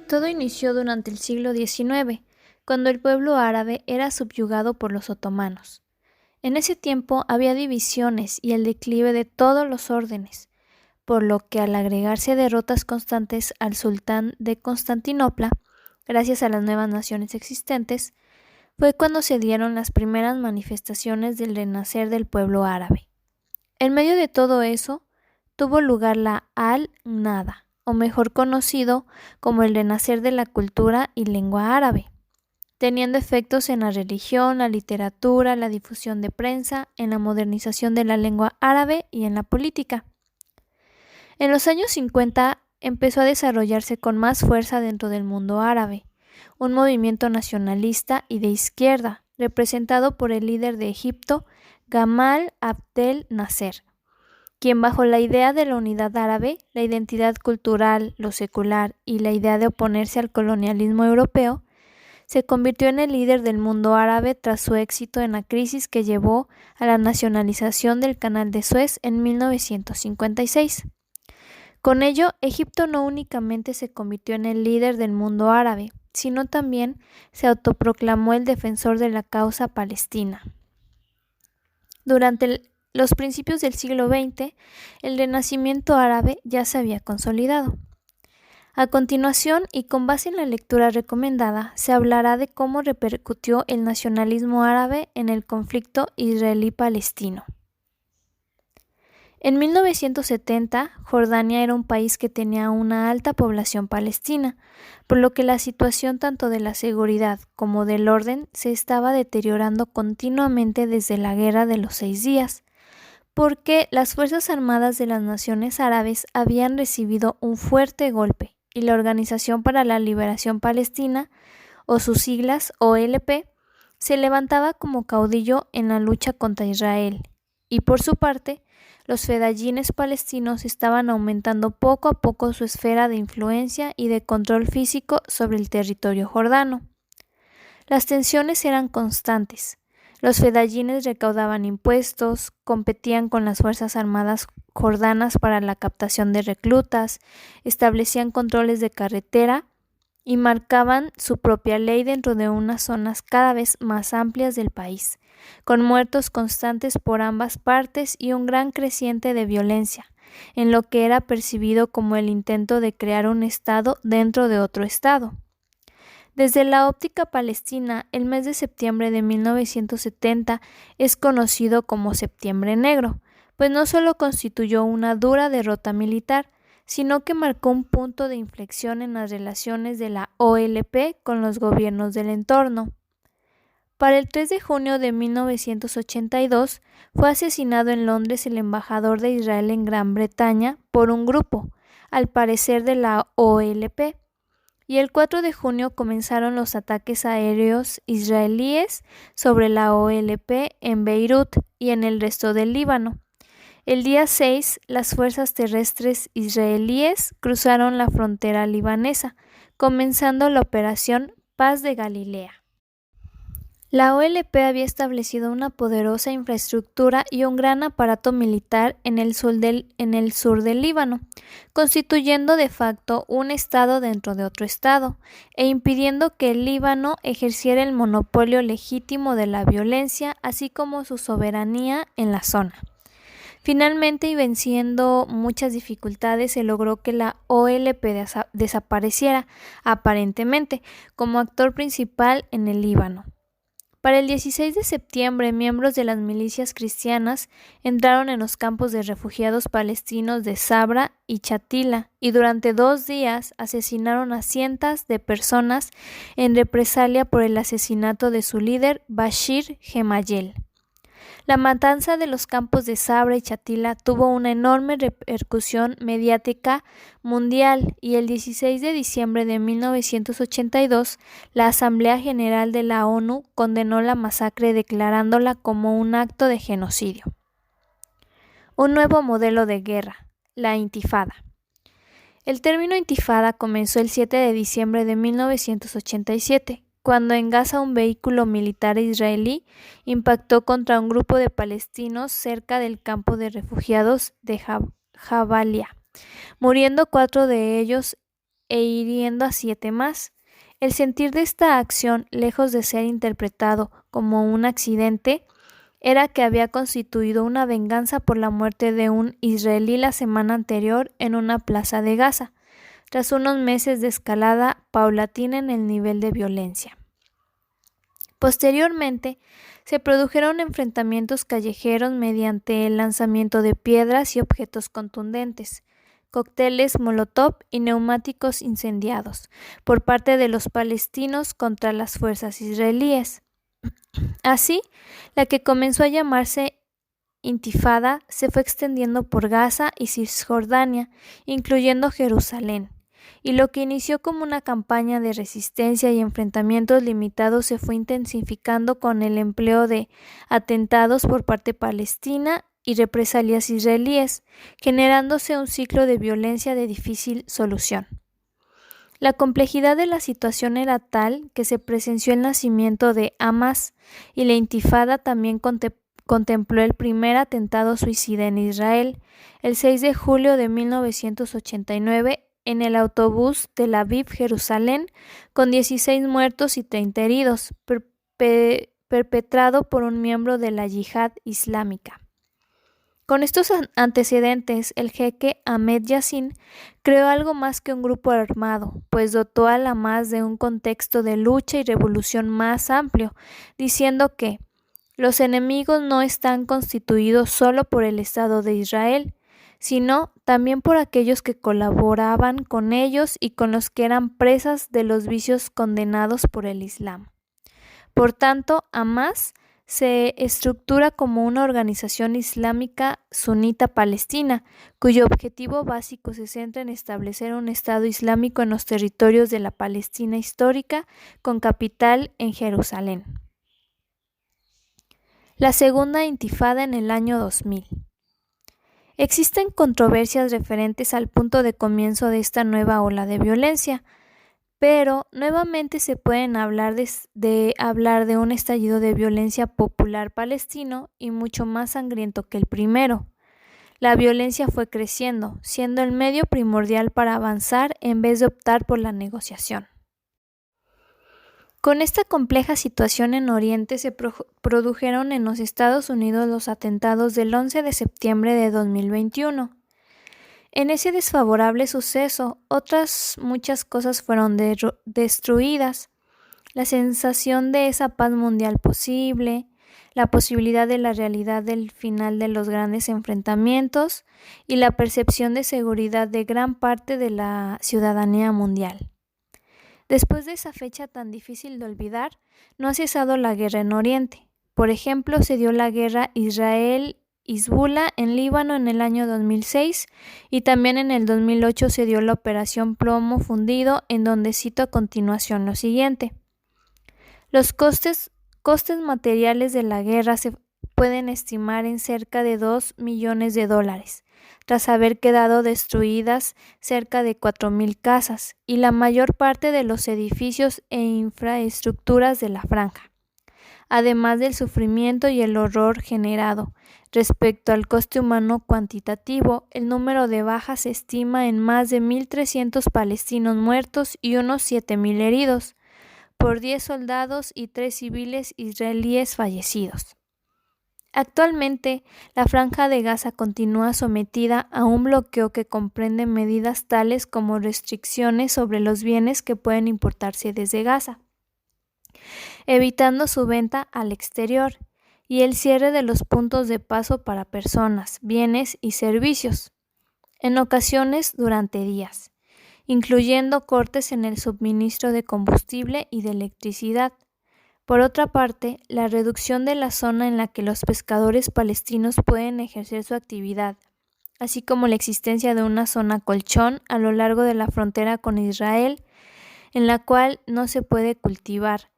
Todo inició durante el siglo XIX, cuando el pueblo árabe era subyugado por los otomanos. En ese tiempo había divisiones y el declive de todos los órdenes, por lo que al agregarse derrotas constantes al sultán de Constantinopla, gracias a las nuevas naciones existentes, fue cuando se dieron las primeras manifestaciones del renacer del pueblo árabe. En medio de todo eso, tuvo lugar la Al-Nahda, o mejor conocido como el renacer de la cultura y lengua árabe, teniendo efectos en la religión, la literatura, la difusión de prensa, en la modernización de la lengua árabe y en la política. En los años 50 empezó a desarrollarse con más fuerza dentro del mundo árabe, un movimiento nacionalista y de izquierda, representado por el líder de Egipto, Gamal Abdel Nasser, quien bajo la idea de la unidad árabe, la identidad cultural, lo secular y la idea de oponerse al colonialismo europeo, se convirtió en el líder del mundo árabe tras su éxito en la crisis que llevó a la nacionalización del Canal de Suez en 1956. Con ello, Egipto no únicamente se convirtió en el líder del mundo árabe, sino también se autoproclamó el defensor de la causa palestina. Durante los principios del siglo XX, el renacimiento árabe ya se había consolidado. A continuación, y con base en la lectura recomendada, se hablará de cómo repercutió el nacionalismo árabe en el conflicto israelí-palestino. En 1970, Jordania era un país que tenía una alta población palestina, por lo que la situación tanto de la seguridad como del orden se estaba deteriorando continuamente desde la Guerra de los 6 días, porque las Fuerzas Armadas de las Naciones Árabes habían recibido un fuerte golpe y la Organización para la Liberación Palestina, o sus siglas OLP, se levantaba como caudillo en la lucha contra Israel, y por su parte, los fedayines palestinos estaban aumentando poco a poco su esfera de influencia y de control físico sobre el territorio jordano. Las tensiones eran constantes. Los fedayines recaudaban impuestos, competían con las Fuerzas Armadas jordanas para la captación de reclutas, establecían controles de carretera y marcaban su propia ley dentro de unas zonas cada vez más amplias del país, con muertos constantes por ambas partes y un gran creciente de violencia, en lo que era percibido como el intento de crear un Estado dentro de otro Estado. Desde la óptica palestina, el mes de septiembre de 1970 es conocido como Septiembre Negro, pues no solo constituyó una dura derrota militar, sino que marcó un punto de inflexión en las relaciones de la OLP con los gobiernos del entorno. Para el 3 de junio de 1982 fue asesinado en Londres el embajador de Israel en Gran Bretaña por un grupo, al parecer de la OLP, y el 4 de junio comenzaron los ataques aéreos israelíes sobre la OLP en Beirut y en el resto del Líbano. El día 6, las fuerzas terrestres israelíes cruzaron la frontera libanesa, comenzando la operación Paz de Galilea. La OLP había establecido una poderosa infraestructura y un gran aparato militar en el sur del Líbano, constituyendo de facto un estado dentro de otro estado, e impidiendo que el Líbano ejerciera el monopolio legítimo de la violencia, así como su soberanía en la zona. Finalmente, y venciendo muchas dificultades, se logró que la OLP desapareciera, aparentemente, como actor principal en el Líbano. Para el 16 de septiembre, miembros de las milicias cristianas entraron en los campos de refugiados palestinos de Sabra y Chatila y durante 2 días asesinaron a cientos de personas en represalia por el asesinato de su líder Bashir Gemayel. La matanza de los campos de Sabra y Chatila tuvo una enorme repercusión mediática mundial y el 16 de diciembre de 1982 la Asamblea General de la ONU condenó la masacre declarándola como un acto de genocidio. Un nuevo modelo de guerra, la Intifada. El término intifada comenzó el 7 de diciembre de 1987, cuando en Gaza un vehículo militar israelí impactó contra un grupo de palestinos cerca del campo de refugiados de Jabalia, muriendo 4 de ellos e hiriendo a 7 más. El sentir de esta acción, lejos de ser interpretado como un accidente, era que había constituido una venganza por la muerte de un israelí la semana anterior en una plaza de Gaza, tras unos meses de escalada paulatina en el nivel de violencia. Posteriormente, se produjeron enfrentamientos callejeros mediante el lanzamiento de piedras y objetos contundentes, cócteles molotov y neumáticos incendiados por parte de los palestinos contra las fuerzas israelíes. Así, la que comenzó a llamarse Intifada se fue extendiendo por Gaza y Cisjordania, incluyendo Jerusalén, y lo que inició como una campaña de resistencia y enfrentamientos limitados se fue intensificando con el empleo de atentados por parte palestina y represalias israelíes, generándose un ciclo de violencia de difícil solución. La complejidad de la situación era tal que se presenció el nacimiento de Hamas y la Intifada también contempló el primer atentado suicida en Israel, el 6 de julio de 1989, en el autobús Tel Aviv-Jerusalén, con 16 muertos y 30 heridos, perpetrado por un miembro de la Yihad Islámica. Con estos antecedentes, el jeque Ahmed Yassin creó algo más que un grupo armado, pues dotó a la Hamas de un contexto de lucha y revolución más amplio, diciendo que los enemigos no están constituidos solo por el Estado de Israel, sino también por aquellos que colaboraban con ellos y con los que eran presas de los vicios condenados por el Islam. Por tanto, Hamas se estructura como una organización islámica sunita palestina, cuyo objetivo básico se centra en establecer un Estado islámico en los territorios de la Palestina histórica, con capital en Jerusalén. La segunda intifada en el año 2000. Existen controversias referentes al punto de comienzo de esta nueva ola de violencia, pero nuevamente se pueden hablar de un estallido de violencia popular palestino y mucho más sangriento que el primero. La violencia fue creciendo, siendo el medio primordial para avanzar en vez de optar por la negociación. Con esta compleja situación en Oriente se produjeron en los Estados Unidos los atentados del 11 de septiembre de 2021. En ese desfavorable suceso, otras muchas cosas fueron destruidas. La sensación de esa paz mundial posible, la posibilidad de la realidad del final de los grandes enfrentamientos y la percepción de seguridad de gran parte de la ciudadanía mundial. Después de esa fecha tan difícil de olvidar, no ha cesado la guerra en Oriente. Por ejemplo, se dio la guerra Israel-Hezbollah en Líbano en el año 2006 y también en el 2008 se dio la operación Plomo Fundido, en donde cito a continuación lo siguiente. Los costes materiales de la guerra se pueden estimar en cerca de $2 millones, tras haber quedado destruidas cerca de 4.000 casas y la mayor parte de los edificios e infraestructuras de la franja, además del sufrimiento y el horror generado. Respecto al coste humano cuantitativo, el número de bajas se estima en más de 1.300 palestinos muertos y unos 7.000 heridos, por 10 soldados y 3 civiles israelíes fallecidos. Actualmente, la Franja de Gaza continúa sometida a un bloqueo que comprende medidas tales como restricciones sobre los bienes que pueden importarse desde Gaza, evitando su venta al exterior, y el cierre de los puntos de paso para personas, bienes y servicios, en ocasiones durante días, incluyendo cortes en el suministro de combustible y de electricidad. Por otra parte, la reducción de la zona en la que los pescadores palestinos pueden ejercer su actividad, así como la existencia de una zona colchón a lo largo de la frontera con Israel, en la cual no se puede cultivar,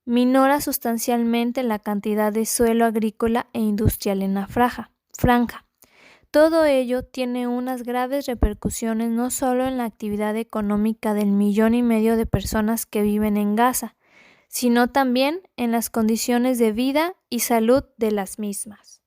minora sustancialmente la cantidad de suelo agrícola e industrial en la franja. Todo ello tiene unas graves repercusiones no solo en la actividad económica del 1,5 millones de personas que viven en Gaza, sino también en las condiciones de vida y salud de las mismas.